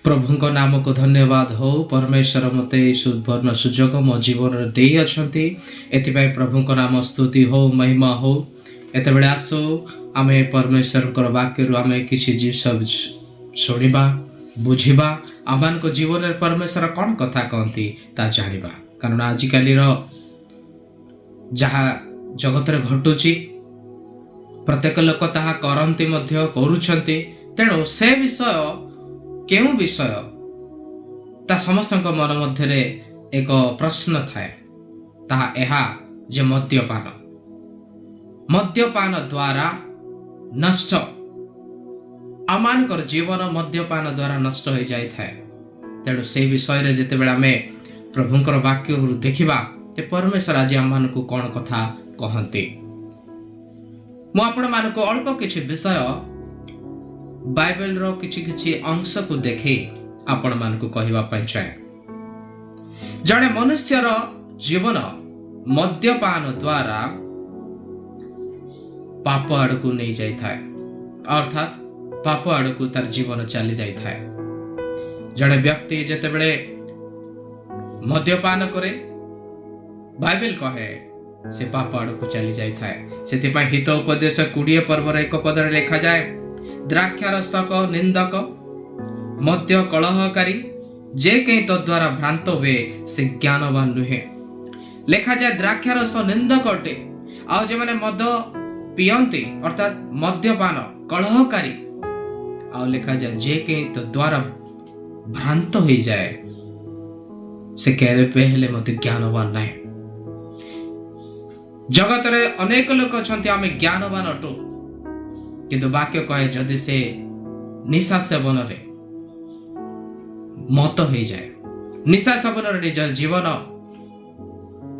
प्रभु को नाम को धन्यवाद हो। परमेश्वर मते सुवर्ण सुजोग मो जीवन दे अछंती एतिपाई प्रभु को नाम स्तुति हो महिमा हो। एते बेले आसो आमे परमेश्वर को वाक्य आमे किछि जीव शुणिबा बुझिबा आमान को जीवन रे परमेश्वर कौन कथा कहती ता जानिबा। कारण आजिकाली जहा जगत रे घटुची प्रत्येक लोक ताहा करंती मध्य करूछंती। तेणु से विषय केउ विषय ता समस्त मन मध्य एक प्रश्न थाए ताहा एहा जे मद्यपान द्वारा नष्ट आमानकर जीवन मद्यपान द्वारा नष्ट हो जाए थाए। तेणु से विषय रे जेते बेला आमे प्रभुंकर वाक्य देखिबा ते परमेश्वर आज आमान को कौन कथा कहंती। मु आपण मान को अल्प किछि विषय बाइबल रो किछि किछि अंश को देखि आपण मान को कहवा पय चाहे। जड़े मनुष्यर जीवन मद्यपान द्वारा पाप आड़ को नहीं जाई थाए, अर्थात पाप आड़ को तार जीवन चली जाई थाए। जड़े व्यक्ति जेते बेले मद्यपान करे बाइबल कहे से पाप आड़ को चली जाई थाए। सेति हित उपदेश 20 पर्वर 1 पदरे लिखा जाए, द्राक्षारसक निंदक मद्य कलहकारी जे कहीं तद्वारा भ्रांत हुए से ज्ञानवान नुहे। लिखा जाए द्राक्षारस निंदक अटे आ जे माने मद पियंती अर्थात मद्यपान कलहकारी आ लिखा जाए जे कहीं तद्वारा भ्रांत हो जाए से केवे पहले मते ज्ञानवान नहीं। जगत रे अनेक लोक अछंती आमे ज्ञानवान अटो, किंतु वाक्य कहे जदि से निशा सेवन रे मत हो जाए, निशा सेवन रे निज जीवन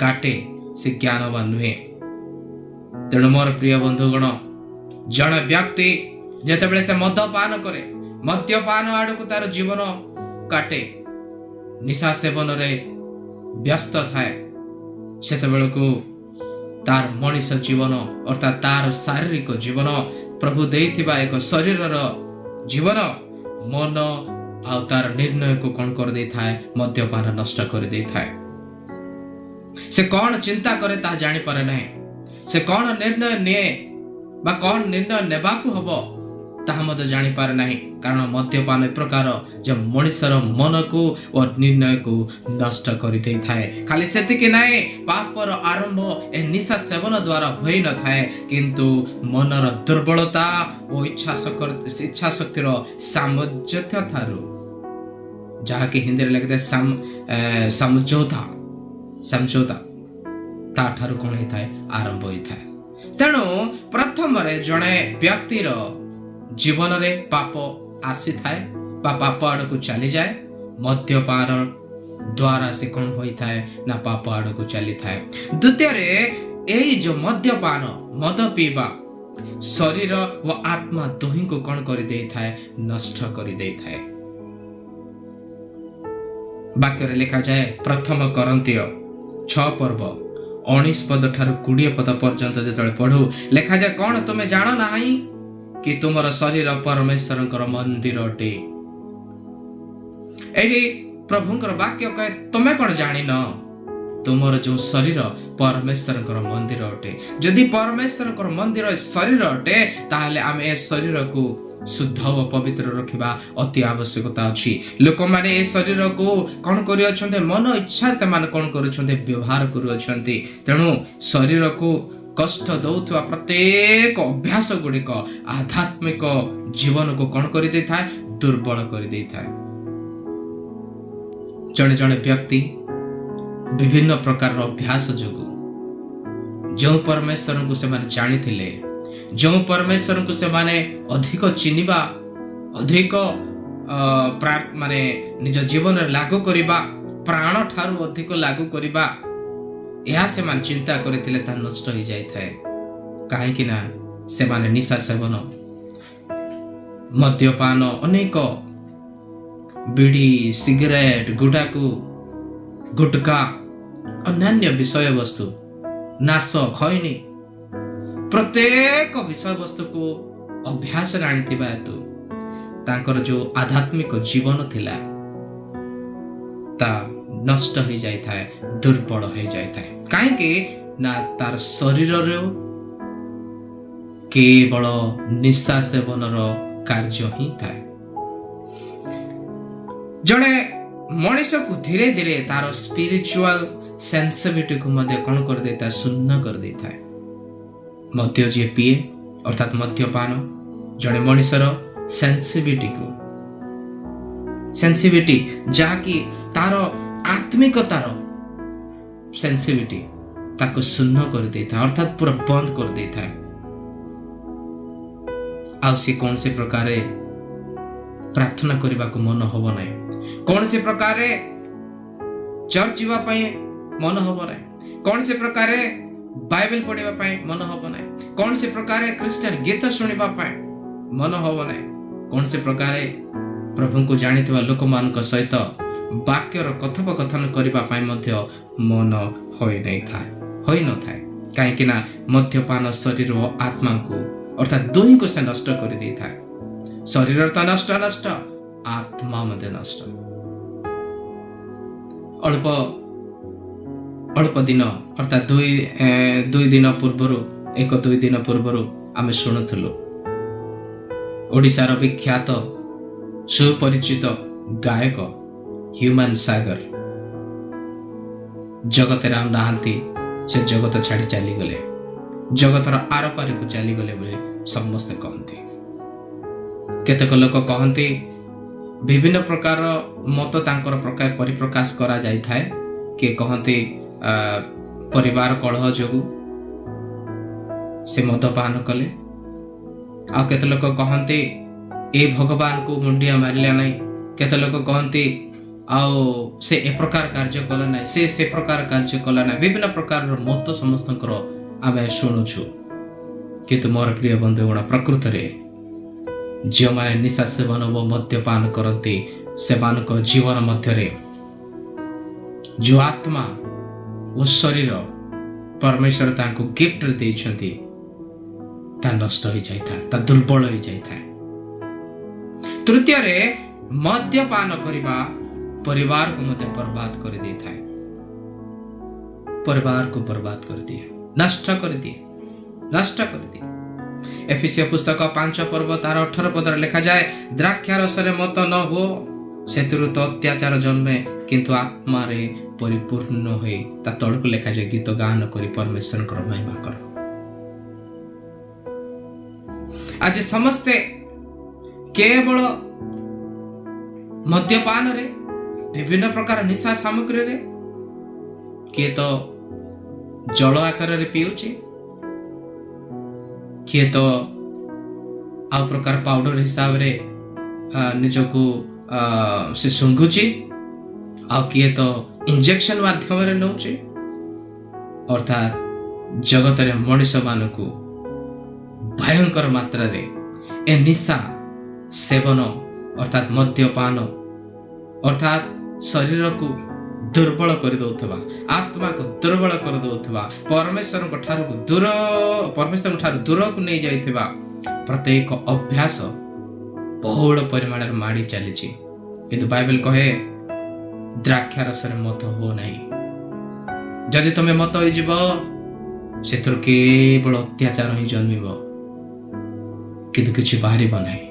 काटे से ज्ञानवान नुहे। तेणु मोर प्रिय बंधुगण, जन व्यक्ति जेतेबेले से मद्यपान करे मद्यपान आड़ को तार जीवन काटे निशा सेवन रे व्यस्त थाए, सेतेबेले को तार मनीष जीवन अर्थात तार शारीरिक जीवन प्रभु देइथिबा एक शरीर जीवन मन आ तार निर्णय को कौन कर दे थाए, मद्यपान नष्ट कर दे थाए। से कौन चिंता करे ता जानी पारे नहीं, से कौन निर्णय निये बा कौन निर्णय नेबाकू हबो ताहा मते जानी पारे नहीं। कारण मद्यपान एक प्रकार जो मनुष्यर मन को और निर्णय को नष्ट कर दे थाए। खाली सेतिके नहीं, पापर आरंभ ए निशा सेवन द्वारा होई न थाए, किंतु मनर दुर्बलता और इच्छा शक्तिर सामर्थ्य थारु जहा कि हिंदी रे लिखते समझौता ता ठारु कोन हे थाए आरंभ होई थाए। तेणु प्रथम रे जणे व्यक्तिर जीवन रे पाप आसी थाए बा पाप आड़ को चली जाए, मद्यपान द्वारा से कौन होई थाए ना पाप आड़ को चली थाए। द्वितीय रे एई जो मद्यपान मद पीबा शरीर व आत्मा दोही को कौन कर दे थाए, नष्ट कर दे थाए। वाक्य रे लिखा जाए प्रथम करंतिय 6 पर्व 19 पद ठारू 20 पद पर्यंत जेतले पढ़ू लिखा जाए, कौन तुमे जानो नाही कि तुमर शरीर परमेश्वर मंदिर अटे। एठी प्रभुंकर वाक्य कहे तुमे कौन जानी न तुमर जो शरीर परमेश्वर मंदिर अटे। जदि परमेश्वर मंदिर शरीर अटे ताहले आमे ए शरीर को शुद्ध और पवित्र रखिबा अति आवश्यकता अछि। लोक माने ए शरीर को कौन करि अछन्ते, मन इच्छा से मान कौन करि अछन्ते व्यवहार करि अछन्ते। तेणु शरीर को कष्ट दौथुआ प्रत्येक अभ्यास गुड़िक आध्यात्मिक जीवन को कौन कर दे थाए, दुर्बल कर दे थाए। जड़े जड़े व्यक्ति विभिन्न प्रकार अभ्यास जो जो परमेश्वर को से माने जानी थिले, जो परमेश्वर को से माने अधिक चिनिबा अधिक माने निज जीवन लागू करिबा प्राण ठारू अधिक लागू करिबा यह से मान चिंता करथिले ता नष्ट हो जाय थाए। काहे कि ना से माने निशा सेवन मद्यपान अनेक बीड़ी सिगरेट गुड़ाकू गुटका अन्य विषय वस्तु नाश खैनी प्रत्येक विषय वस्तु को अभ्यास आनी हेतु तांकर जो आध्यात्मिक जीवन थिला ता नष्ट हो जाए था, दुर्बल हो जाए था। कहीं ना तार शरीर केवल निशा सेवन कार्य ही था। जड़े मनीष को धीरे धीरे तार स्पिरिचुअल सेंसिटिविटी को मध्य कौन कर देता, शून्य कर देता है। मद्य जी पीए अर्थात मद्यपान जड़े मनीषर सेंसिटिविटी जहाँकि तार आत्मिकतार सेंसिटिविटी ताको शून्य कर देता है, अर्थात पूरा बंद कर देता है। आउ से कौन से प्रकार प्रार्थना करने को मन हब ना, कौन से प्रकार चर्च जावाई मन हब ना, कौन से प्रकार बाइबल पढ़ा मन हब ना, कौन से प्रकार क्रिश्चियन गीत शुणा मन हब ना, कौन से प्रकार प्रभु को जानी लोक मान सहित वाक्यर कथोपकथन करने मन हो न था। कहीं मद्यपान शरीर और आत्मा को अर्थात दुही को से नष्ट कर दे था। शरीर तो नष्ट नष्ट, आत्मा मध्य नष्ट। अल्प अल्प दिन अर्थात दुई दिन पूर्वर आम शुणुलु ओडिशार विख्यात सुपरिचित गायक ह्यूमन सागर जगत राम नहांती, से जगत छाड़ी चली गले, जगतर आर पार को चली गले बोली समस्ते कहते। केतक लोक कहते विभिन्न प्रकार मत तांकर प्रकार परिप्रकाश करा जाय थाए। के कहते परिवार कलह जोगु से मदपान कले, आ केते लोक कहते ए भगवान को मुंडिया मारिला नहीं, केते लोक कहते आओ से ए प्रकार कार्य कला ना, से प्रकार कार्य कला ना। विभिन्न प्रकार मत समस्त आम शुणुछु। किंतु मोर प्रिय बंधुगण प्रकृत में जो मैंने निशा सेवन व मद्यपान करते से जीवन मध्य जो आत्मा और शरीर परमेश्वर तांको गिफ्ट देइछंती ता नष्ट हो जाए, दुर्बल हो जाए। तृतीय रे मद्यपान करिबा परिवार को मत बर्बाद कर दे था, परिवार को बर्बाद कर दिए, नष्ट कर दिए, नष्ट कर दिए। एफिसिय पुस्तक 5 पर्व तार 18 पदर लिखा जाए, द्राक्षा रसरे मत न हो, सेतुरु तो अत्याचार जन्मे, किंतु आत्मा रे परिपूर्ण होई ता तळक लिखा जाए, गीत गान करी परमेश्वर को महिमा कर। आज समस्ते केवल मद्यपान रे विभिन्न प्रकार निशा सामग्री रे किए तो जल आकार रे पिउची, किए तो आ प्रकार पाउडर हिसाब रे निजको से सुंघुची, आ किए तो इंजेक्शन माध्यम रे नउची। अर्थात जगत रे मनुष्य मानकु भयंकर मात्रा रे ए निशा सेवन अर्थात मद्यपान अर्थात शरीर को दुर्बल कर दौथबा, आत्मा को दुर्बल कर दौथबा, परमेश्वर को दूर को नहीं जाइथिबा प्रत्येक अभ्यास बहुल परिमाण में माड़ी चली। किंतु बाइबल कहे द्राक्षा रसरे मत हो नहीं। जदि तुम मत हो जीव से केवल अत्याचार ही जन्म, किंतु किसी बाहर नहीं।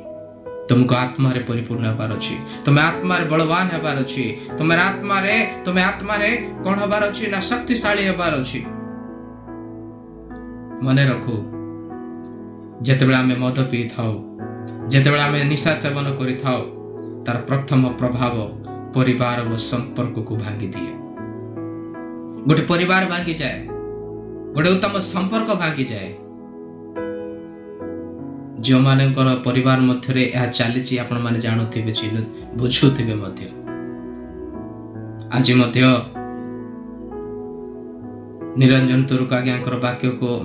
तुमको आत्मा रे परिपूर्ण होबार अछि, तुम आत्मा रे बलवान होबार अछि, तुम आत्मा रे कोन होबार अछि ना शक्तिशाली होबार अछि। मने रखो जेतेबेला आमे मद पी थाओ, जेतेबेला आमे निशा सेवन करि थाओ, तार प्रथम प्रभाव परिवार व संपर्क को भांगी दिए। गोटे परिवार भांगी जाए, गोटे उत्तम संपर्क भांगी जाए। जो मानकर परिवार मध्य यह चली आपण माने जानुथिबे, बुझुथिबे मध्य। आज मध्य निरंजन तुरुक आज्ञाकर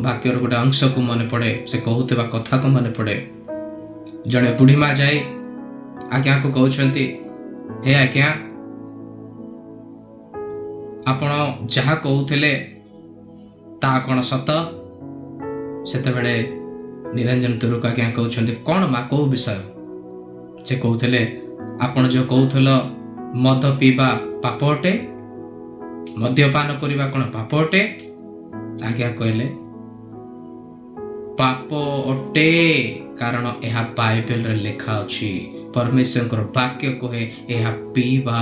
वाक्यर गोटे अंश को मन पड़े, से कहूथिबा कथा को मन पड़े। जड़े बुढ़ी माँ जाए आज्ञा को कहउछंती, हे आज्ञा आपण जहा कहूथिले ता कोन सत? सेतेबेले निरंजन तुरुक आज्ञा कहउछंती, कोन माँ को विषय? से कहते आपण जो कहूल मद पीवा पाप अटे, मद्यपान करवा कौन पाप अटे? आज्ञा कहले पाप अटे, कारण यह बाइबल रे लिखा अछि। परमेश्वर वाक्य कहे यह पीवा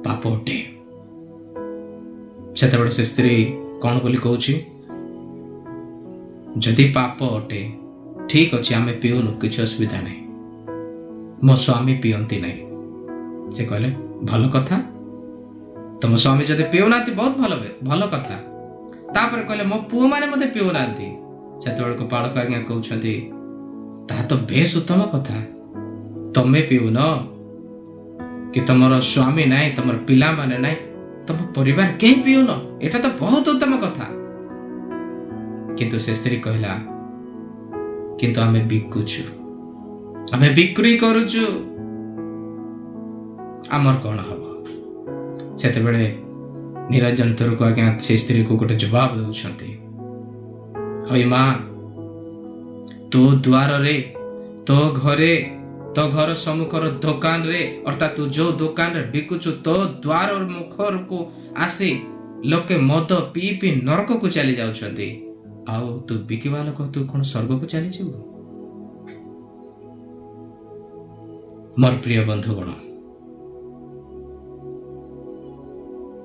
पाप अटे। सेतबेले से स्त्री कौन बोली कहूची, जदि पाप अटे ठीक अच्छे आम पीऊनु, किसी असुविधा नहीं, मो स्वामी पीअंती नहीं। से कहले भल कथा, तुम स्वामी जदि पीऊना बहुत भल कथा। तापर कहले मो पुओ माने मते पीऊना। सेतबेले पालक आज्ञा कहउछंती ता तो बेस उत्तम कथा, तमे पीऊन कि तुमर स्वामी नहीं, तुमर पिला माने नहीं, तुम परिवार के पीऊन, एटा तो बहुत उत्तम कथा। किंतु से स्त्री कहला किंतु आमे बिकुछु, आमे बिक्री करूछु, आमर कौन हम? सेतबेले निरंजन थोरको आज्ञा से स्त्री को गोटे जवाब दउछंती, हई मां तो द्वार रे, तो घरे, तो घर सम्मुखर दुकान रे, अर्थात तू जो दुकान रे बिकुछु तो द्वार और मुखर को आसी लोके मद पी पी नरक को चली जाउछंती, आउ तू बिकिवा लोक तू कौन स्वर्ग को चली जीव? मोर प्रिय बंधुगण,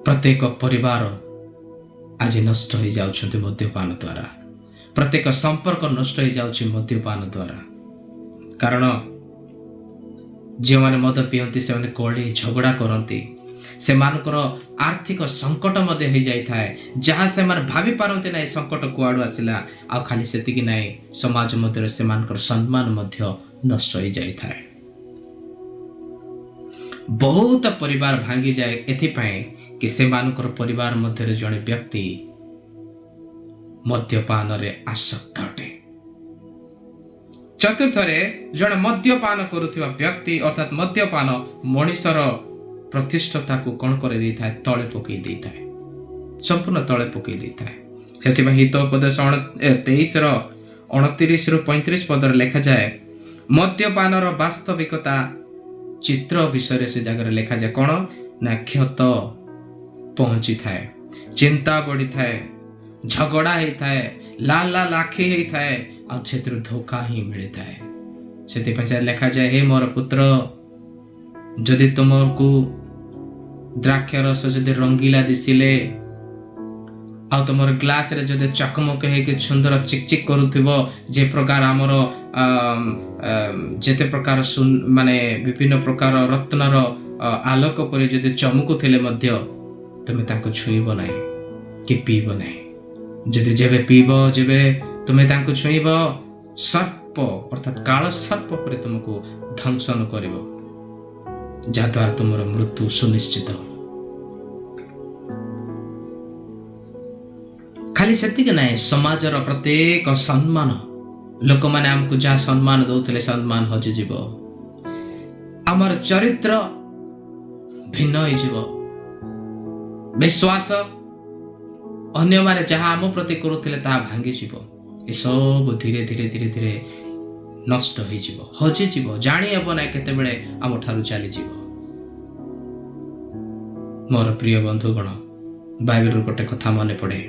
प्रत्येक परिवार आज नष्ट हो जाउछंती मद्यपान द्वारा, प्रत्येक संपर्क नष्ट हो जाउछि मद्यपान द्वारा। कारण जो माने मद पियंती से माने कली झगड़ा करती, से मानकर आर्थिक संकट मध्य हो जाई थाए, जहाँ से माने भाभी पारंती नहीं संकट कुआडू आसिला। आ खाली सेतिकी नहीं, समाज मध्य से मानकर सम्मान मध्य नष्ट हो जाई थाए। बहुत परिवार भांगी जाए एथिपाई कि से मानकर परिवार मध्य जड़े व्यक्ति मद्यपान रे आसक्त अटे। चतुर्थरे जड़े मद्यपान करुथिबा व्यक्ति अर्थात मद्यपान मनुष्यर प्रतिष्ठता को कौन कर दी थाए, तले पकई दी थाए, संपूर्ण तले पकई दी थाए। सेथिबा हितोपदेश 23 रो 29 रु 35 पदर लिखा जाए, मद्यपान रो वास्तविकता चित्र विषय से जगह लिखा जाए कौन ना क्षत पहुंची थाए, चिंता बढ़ी थाए, झगड़ा ही थाए, लाल लाल आखि ही थाए, आ क्षेत्र धोखा ही मिली थाए। से लिखा जाए, हे मोर पुत्र, जदि तुमको द्राक्ष रस जदि रंगीला दिसिले आ तुमर ग्लास रे जदि चकमक है सुंदर चिकचिक करुथिबो, जे प्रकार आमर जेते प्रकार माने विभिन्न प्रकार रत्नर आलोक पर जदि चमकुथिले मध्य तुमे तांको छुईबो नाही कि पीबो नाही। जदि जेबे पीबो, जेबे तुमे तांको छुईबो, सर्प अर्थात काल सर्प पर तुमको ध्वंसन करिबो, जहाद्वारा तुमर मृत्यु सुनिश्चित हो। खाली सेतिक नहीं, समाजर प्रत्येक सम्मान लोक माने हमको जहाँ सम्मान दौले सम्मान हजि जीव, आमर चरित्र भिन्न हो जीव, विश्वास अन्य माने जहाँ आम प्रति करुथिले ताहा भांगी जीव। ए सब धीरे धीरे धीरे धीरे नष्ट हो जीव, हजि जीव, जानी हेबो ना केतेबेले आम ठारू चली जीव। मोर प्रिय बंधुगण, बाइबल गोटे कथा मने पड़े,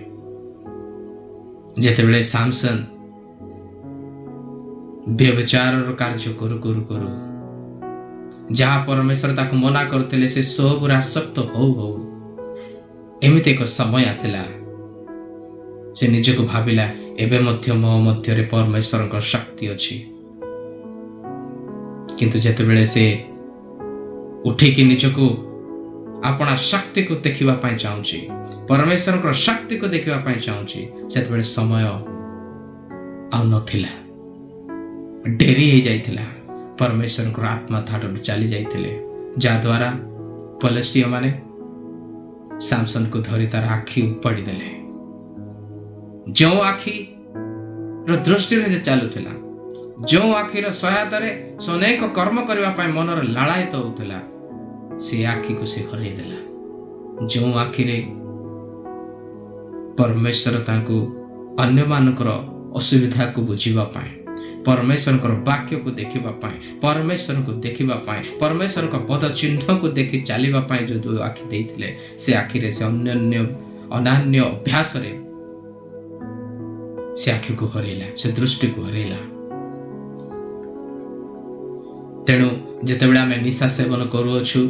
जेतेबेले सामसन व्यभिचार कार्य करू करू करू जहाँ परमेश्वर ताको मना करथिले से सब आसक्त हो एमिति एक समय आसिला, से निजको भाविला एबे मध्य मो मध्य रे परमेश्वर को शक्ति अछि। किंतु जेतेबेले से उठिकी निजको अपना शक्ति को देखिबा पाई चाहूची, परमेश्वर को शक्ति को देखिबा पाई चाहूची, सेतेबेले समय आ नथिला, डेरी हो जाइथिला। परमेश्वर को आत्मा थाडू चली जाइथिले, जा द्वारा पलेस्टिय माने सामसन को धरी तार आखि उपाड़ी देले। जो आखि रो दृष्टि रे चालुथिला, जो आखि रो सहायता रे अनेक कर्म करबा पाई मनर लालायित होउथिला, से आखि को से हराई देला। जो आखि रे परमेश्वर तांको अन्य मानकर असुविधा को बुझिबा पाई, परमेश्वर वाक्य को देखा, परमेश्वर को देखा, परमेश्वर पद चिन्ह को देखि चलने जो आखि देते से आखिरे से अनान्य अभ्यास से आखि को हरैला, से दृष्टि को हरैला। तेणु जितेबले आमे निशा सेवन करूछु,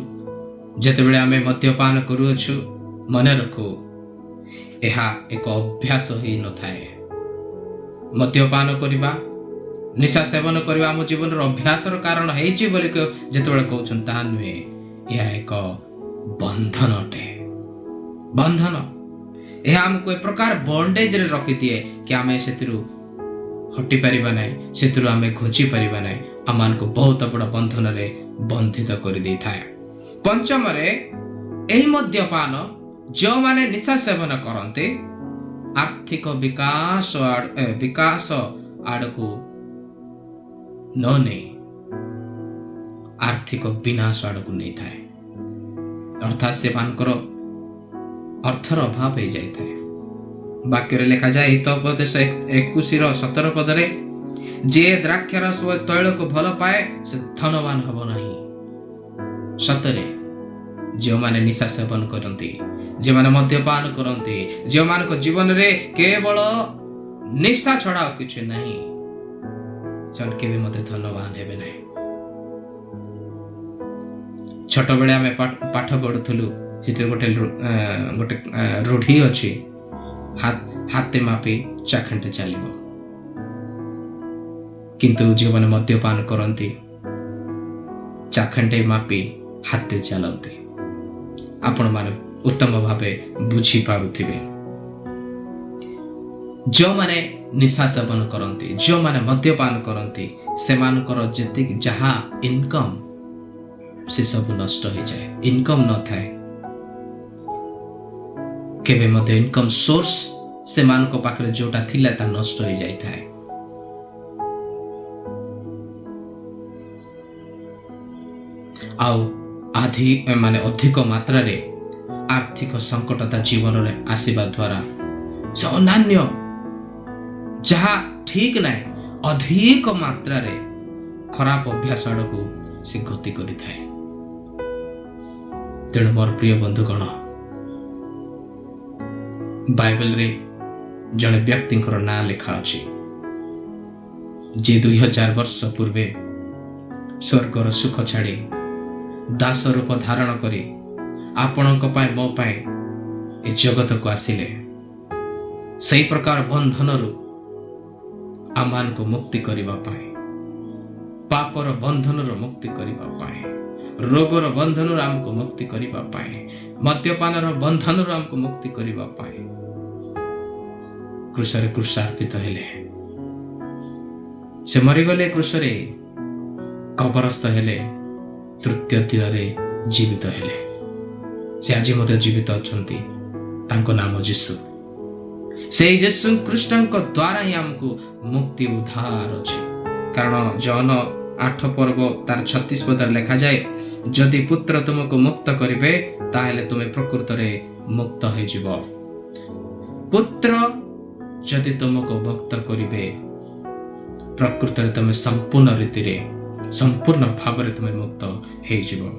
जितेबले आमे मद्यपान करूछु, मन रखु एहा एक अभ्यास ही न थाए। मद्यपान करबा, निशा सेवन करबा आम जीवन अभ्यास कारण हेछि बोली जितेबले कहउछन ता नुहे, यह एक बंधन अटे। बंधन यह आमको एक प्रकार बॉन्डेज रे रखी दिए कि आमे सेतिरु हटि परिबा नै, सेतिरु आमे घुंची परिबा नै, आमान को बहुत बड़ा बंधन रे बंधित कर दै थाए। पंचम रे एही मद्यपान जो माने निशा सेवन करते आर्थिक विकास आड़को न नहीं आर्थिक विनाश आड़को नहीं थाए। अर्थात से मानकर अर्थर अभाव हो जाए। वाक्य लिखा जाए हितोपदेश 21:17 पदरे, जे द्राक्षारस व तैल को भल पाए से धनवान हब नहीं। सतरे जो माने निशा सेवन करती, जो माने मद्यपान करती, जो मान को जीवन रे केवल निशा छड़ा किछ नहीं, से केबे मते धनवान हेबे नहीं। छोट बेले आमे पाठ पढ़ुथलु, सेते गोटे रूढ़ी अछि, हाथे मापी चाखंडे चलिबो। किंतु जीवन मद्यपान करती चाखंडे मापी हाथे चलते। आपण माने उत्तम भावे बुझी पारुथिबे। जो माने निशा सेवन करती, जो माने मद्यपान करती, से मानकर जति जहा इनकम से सब नष्ट हो जाए। इनकम न थाए, केबे मते इनकम सोर्स से मान को पाखरे जोटा थिला ता नष्ट हो जाई थाए। आउ आधि माने अधिक मात्रा रे आर्थिक संकटता जीवन रे आसीबा द्वारा से अनान्य जहा ठीक नाय अधिक मात्रा रे खराब अभ्यास आड़को से गति करि थाए। तेणु मोर प्रिय बंधुगण, बाइबल रे जड़े व्यक्ति ना लिखा अच्छी, जे 2000 वर्ष पूर्वे स्वर्गर सुख छाड़ी दास रूप धारण करी आपणक पाए मो पाए ए जगत को आसिले। सही प्रकार बंधन आमान को मुक्ति करिबा पाए, पापर बंधन मुक्ति करिबा पाए, रोगर बंधन आमको मुक्ति करिबा पाए, मद्यपान बंधन आमको मुक्ति करिबा पाए क्रूसरे क्रूसार्पित हेले। से मरीगले क्रूसरे कबरस्थ हेले, तृतीय दिन रे जीवित हेले। से आज मते जीवित अछंती, तांको नाम यीशु। से यीशु कृष्ण को द्वारा ही हमको मुक्ति उद्धार अछि। कारण जॉन 8 पर्व तार 36 पद लिखा जाए, जदि पुत्र तुमको मुक्त करिवे ताहेले तुमे प्रकृत रे मुक्त हो जिवो। पुत्र जदि तुमको मुक्त करिवे प्रकृत रे तुमे संपूर्ण रीति रे संपूर्ण भाव रे तुमे मुक्त हो जिवो।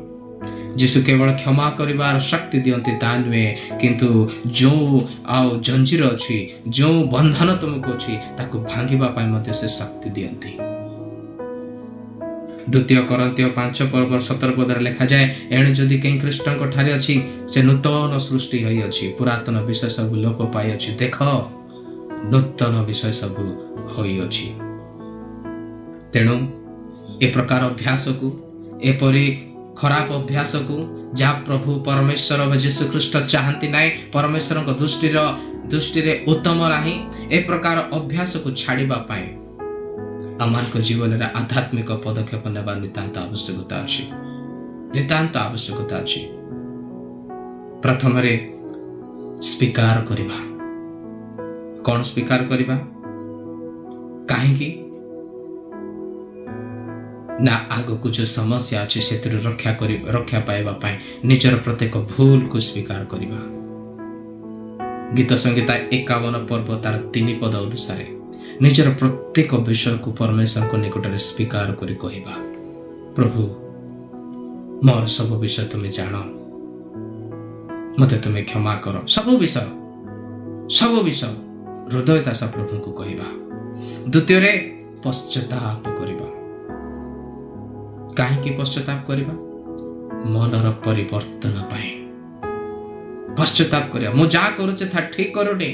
यीशु केवल क्षमा करिवार शक्ति दियंती ता नुहे, किंतु जो आउ जंजीर अछि, जो बंधन तुमको अछि ताको भांगिबा पाई मते से शक्ति दियंती। द्वितीय कोरिन्थियो 5 पर्व 17 पद लिखा जाए, एणे जदि कहीं कृष्ण को ठारे अछि से नूतन सृष्टि होई अछि, पुरातन विषय सब लोप पाई अछि, देख नूतन विषय सब होई अछि। तेणु ए प्रकार अभ्यास को, एपरी खराब अभ्यास को जहाँ प्रभु परमेश्वर यीशु ख्रीष्ट चाहती ना, परमेश्वर दृष्टि रे उत्तम नाही, ए प्रकार अभ्यास को छाड़िबा पाए आमान को जीवन रे आध्यात्मिक पदक्षेप नेबा नितांत आवश्यकता अछि, नितांत आवश्यकता अछि। प्रथम रे स्वीकार करिबा। कौन स्वीकार करिबा? काहेकि ना आगो को जो समस्या अच्छे से रक्षा पाइबा पाए निजर प्रत्येक भूल को स्वीकार करिबा। गीत संहिता 51 पर्व तार 3 पद अनुसार निजर प्रत्येक विषय को परमेश्वर को निकट स्वीकार करी कहवा प्रभु मोर सब विषय तुम्हें जान मते तुम्हें क्षमा कर सब विषय हृदयता सा प्रभु को कहवा। द्वितीय रे पश्चाताप करवा। कहीं पश्चाताप करवा मनर परिवर्तन पाए पश्चाताप करवा मु जा करुचे था ठीक करूनी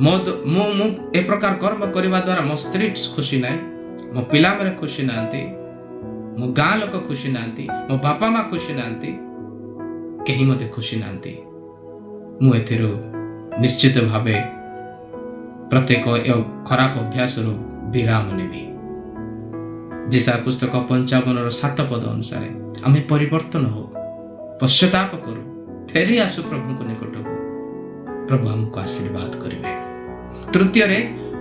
मु ए प्रकार कर्म करवा द्वारा मो स्त्री खुशी ना मो पिला माने खुशी नांती मो गाँ लोक खुशी नांती मो बापा माँ खुशी नांती कहीं मते खुशी नांती मु एथिरु निश्चित भावे प्रत्येक खराब अभ्यास विराम नेबी। जिसा पुस्तक 55 पद अनुसार आमे परिवर्तन हो पश्चाताप करू फेरी आसु प्रभु को निकट को प्रभु हमको आशीर्वाद करेंगे। तृतीय रे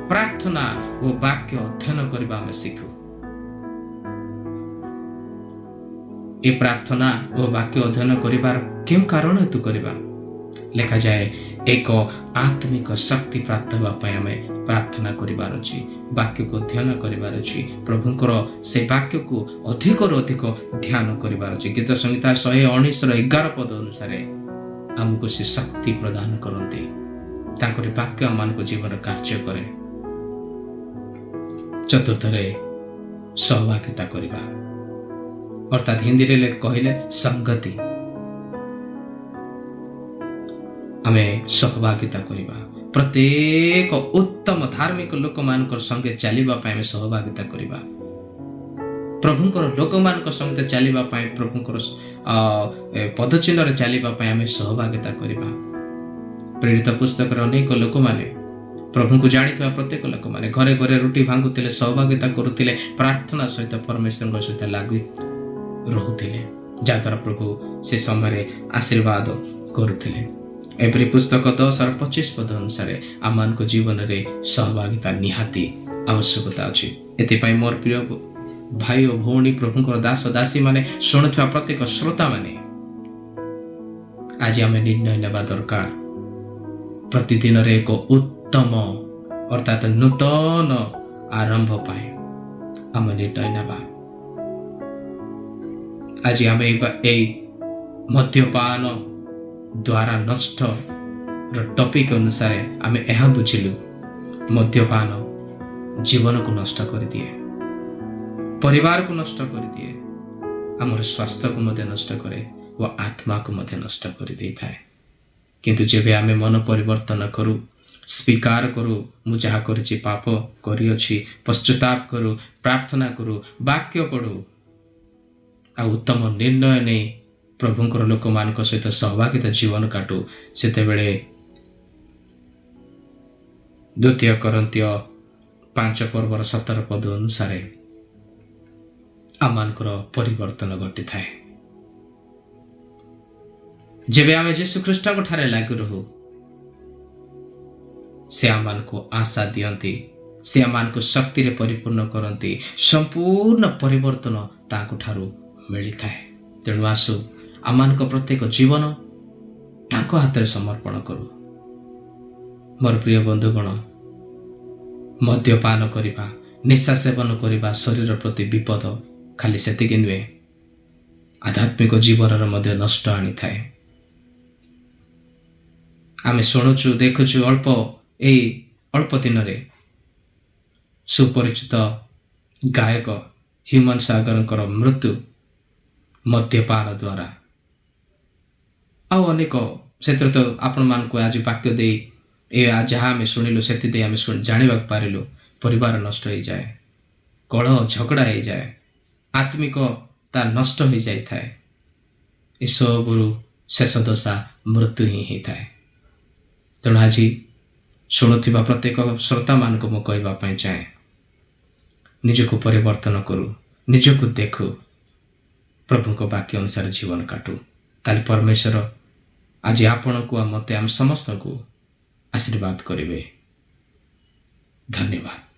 प्रार्थना और वाक्य अध्ययन करबा आमे शिखु। ए प्रार्थना और वाक्य अध्ययन करिबार क्यों कारण हेतु करबा लिखा जाए एक आत्मिक शक्ति प्राप्त होगा हमें प्रार्थना करिबार अछि वाक्य को अध्ययन करिबार अछि प्रभुଙ୍କର से वाक्य को अधिक अधिक ध्यान करिबार अछि। गीत संहिता 119:11 पद अनुसार हमको से शक्ति प्रदान करते तांकर वाक्य मान को जीवन कार्य करे। चतुर्थ रे सहभागिता करिबा अर्थात हिंदी रे कहले संगति आमे सहभागिता करिबा प्रत्येक उत्तम धार्मिक लोक मानकर संगे चलिबा पाए सहभागिता करिबा प्रभुଙ୍କର ଲୋକମାନଙ୍କ ସହିତ ଚାଲିବା ପାଇଁ ପ୍ରଭୁଙ୍କର ପଦଚିହ୍ନରେ ଚାଲିବା ପାଇଁ ଆମେ ସହଭାଗିତା କରିବା। ପ୍ରେରିତ ପୁସ୍ତକରେ ଅନେକ ଲୋକମାନେ ପ୍ରଭୁଙ୍କୁ ଜାଣିଥିବା ପ୍ରତ୍ୟେକ ଲୋକମାନେ ଘରେ ଘରେ ରୁଟି ଭାଙ୍ଗୁଥିଲେ ସହଭାଗିତା କରୁଥିଲେ ପ୍ରାର୍ଥନା ସହିତ ପରମେଶ୍ୱରଙ୍କ ସହିତ ଲାଗି ରହୁଥିଲେ ଯାହାଦ୍ୱାରା ପ୍ରଭୁ ସେ ସମୟରେ ଆଶୀର୍ବାଦ କରୁଥିଲେ। ଏପ୍ରି ପୁସ୍ତକ 10:25 ପଦ ଅନୁସାରେ ଆମମାନଙ୍କ ଜୀବନରେ ସହଭାଗିତା ନିହାତି ଆବଶ୍ୟକତା ଅଛି। ଏଥିପାଇଁ ମୋର ପ୍ରିୟ भाई और भौणी प्रभुଙ୍କର दास दासी माने शुणुवा प्रत्येक श्रोता माने आज आम निर्णय नेबा दरकार प्रतिदिन एक उत्तम अर्थात नूतन आरंभ पाए आम निर्णय नेबा। आज आम मद्यपान द्वारा नष्ट टॉपिक अनुसार आम यह बुझिलु मद्यपान जीवन को नष्ट कर दिए परिवार को नष्ट कर दिए आमर स्वास्थ्य को मध्य नष्ट करे व आत्मा को मध्य नष्ट कर दे थाए। किंतु जेबे आमे मन परिवर्तन करू स्वीकार करू मु जहा करछि पाप करी अछि पश्चाताप करू प्रार्थना करू वाक्य पढ़ू आ उत्तम निर्णय नै प्रभुଙ୍କର लोक मानक सहित सहभागिता जीवन काटू सेते बेले 2 कोरिन्थियो 5 पर्वर 17 पद अनुसार आमानकर परिवर्तन घटी थाए। जेबे आमे यीशु ख्रीष्ट को ठारे लागू रहू से आमान को आशा दियंती से आमान को शक्ति रे परिपूर्ण करंती संपूर्ण परिवर्तन ताको ठारू मिली थाए। तेणु आसु आमान को प्रत्येक जीवन ताको हाथ रे समर्पण करू। मोर प्रिय बंधुगण मद्यपान करिबा निशा सेवन करिबा शरीर प्रति विपद खाली सेतिके नुहे आध्यात्मिक जीवन मध्य नष्ट आनी थाए। आमे शुणुचु देखुचु अल्प दिन रे सुपरिचित गायक ह्यूमन सागरकर मृत्यु मद्यपान द्वारा आ अनेक क्षेत्र तो आपण मान को आज वाक्य दे जहाँ आम शुणिलु से आम जाना पारिलु परिवार नष्ट हो जाए कलह झगड़ा हो जाए आत्मिकता नष्ट हो जाए थाए ए सबुरु शेष दशा मृत्यु ही होता है। तेणु आज शुणुवा प्रत्येक श्रोता मान को मुझे कहवाई चाहे निजको परिवर्तन करू निजको देखू प्रभु को वाक्य अनुसार जीवन काटू ताले परमेश्वर आज आपण को मत आम समस्त को आशीर्वाद करेंगे। धन्यवाद।